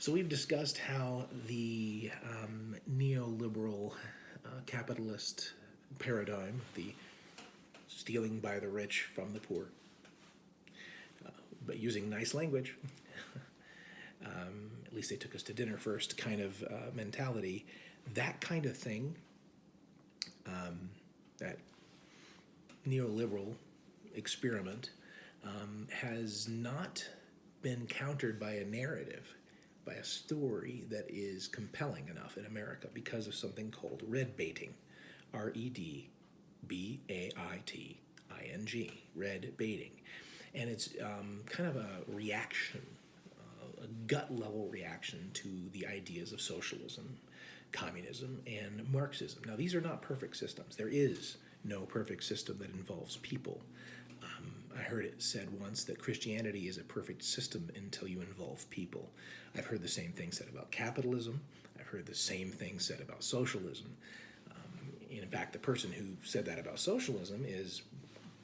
So we've discussed how the neoliberal capitalist paradigm, the stealing by the rich from the poor, but using nice language, at least they took us to dinner first kind of mentality, that kind of thing, that neoliberal experiment has not been countered by a narrative, by a story that is compelling enough in America because of something called red baiting, REDBAITING, red baiting. And it's kind of a reaction, a gut level reaction to the ideas of socialism, communism, and Marxism. Now, these are not perfect systems. There is no perfect system that involves people. I heard it said once that Christianity is a perfect system until you involve people. I've heard the same thing said about capitalism. I've heard the same thing said about socialism. In fact, the person who said that about socialism is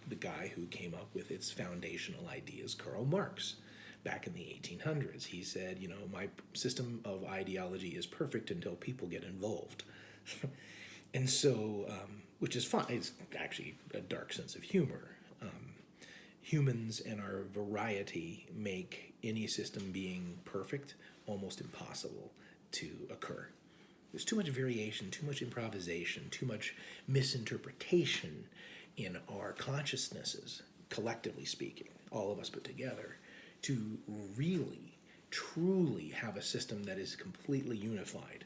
the guy who came up with its foundational ideas, Karl Marx, back in the 1800s. He said, you know, my system of ideology is perfect until people get involved. And so, which is fine. It's actually a dark sense of humor. Humans and our variety make any system being perfect almost impossible to occur. There's too much variation, too much improvisation, too much misinterpretation in our consciousnesses, collectively speaking, all of us put together, to really, truly have a system that is completely unified.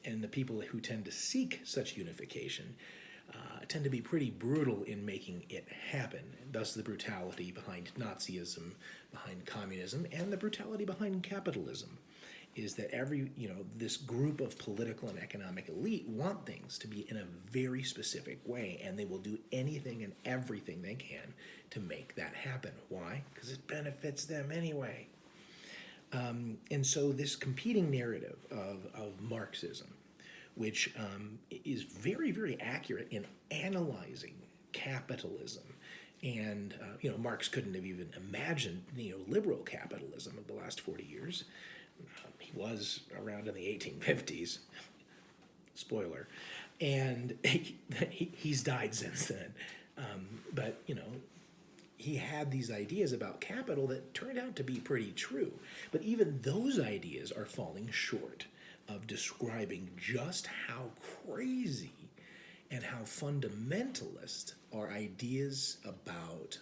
And the people who tend to seek such unification tend to be pretty brutal in making it happen. Thus the brutality behind Nazism, behind communism, and the brutality behind capitalism is that this group of political and economic elite want things to be in a very specific way, and they will do anything and everything they can to make that happen. Why? Because it benefits them anyway. And so this competing narrative of Marxism, which is very, very accurate in analyzing capitalism. And, Marx couldn't have even imagined neoliberal capitalism of the last 40 years. He was around in the 1850s, spoiler, and he's died since then. But he had these ideas about capital that turned out to be pretty true. But even those ideas are falling short of describing just how crazy and how fundamentalist our ideas about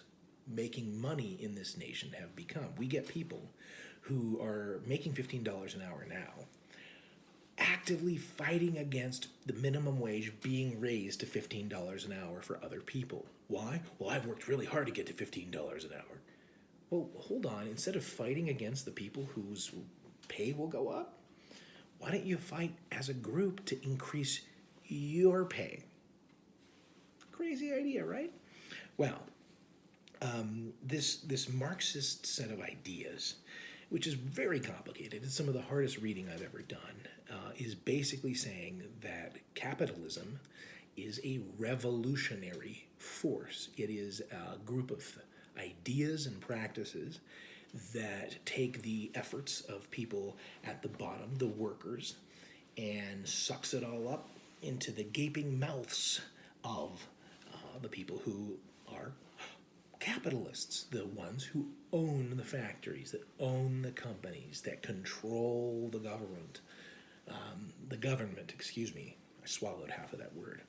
making money in this nation have become. We get people who are making $15 an hour now, actively fighting against the minimum wage being raised to $15 an hour for other people. Why? Well, I've worked really hard to get to $15 an hour. Well, hold on. Instead of fighting against the people whose pay will go up, why don't you fight as a group to increase your pay? Crazy idea, right? Well, this Marxist set of ideas, which is very complicated, it's some of the hardest reading I've ever done, is basically saying that capitalism is a revolutionary force. It is a group of ideas and practices that take the efforts of people at the bottom, the workers, and sucks it all up into the gaping mouths of the people who are capitalists, the ones who own the factories, that own the companies, that control the government. I swallowed half of that word.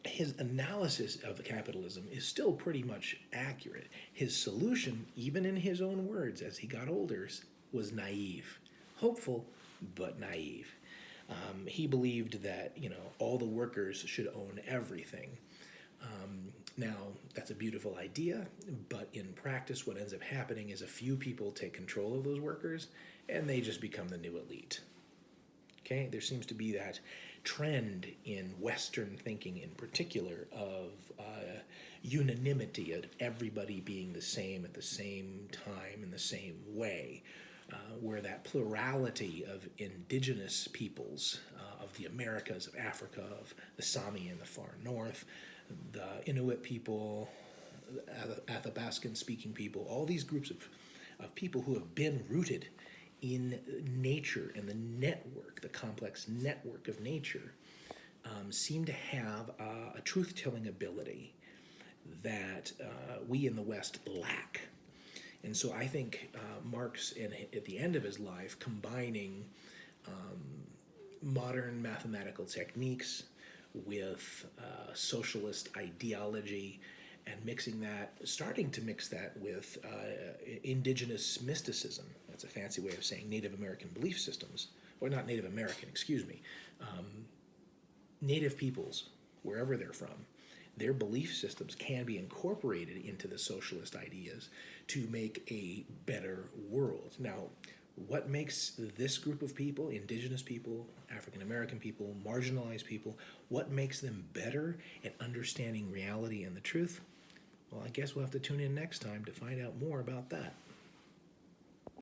His analysis of capitalism is still pretty much accurate. His solution, even in his own words as he got older, was naive. Hopeful, but naive. He believed that, all the workers should own everything. Now, that's a beautiful idea, but in practice what ends up happening is a few people take control of those workers, and they just become the new elite. Okay? There seems to be that trend in Western thinking in particular of unanimity, of everybody being the same at the same time in the same way, where that plurality of indigenous peoples, of the Americas, of Africa, of the Sami in the far north, the Inuit people, the Athabascan-speaking people, all these groups of people who have been rooted in nature and the network, the complex network of nature, seem to have a truth-telling ability that we in the West lack. And so I think Marx, at the end of his life, combining modern mathematical techniques with socialist ideology and starting to mix that with indigenous mysticism. That's a fancy way of saying Native American belief systems, or not Native American, excuse me. Native peoples, wherever they're from, their belief systems can be incorporated into the socialist ideas to make a better world. Now, what makes this group of people, indigenous people, African American people, marginalized people, what makes them better at understanding reality and the truth? Well, I guess we'll have to tune in next time to find out more about that.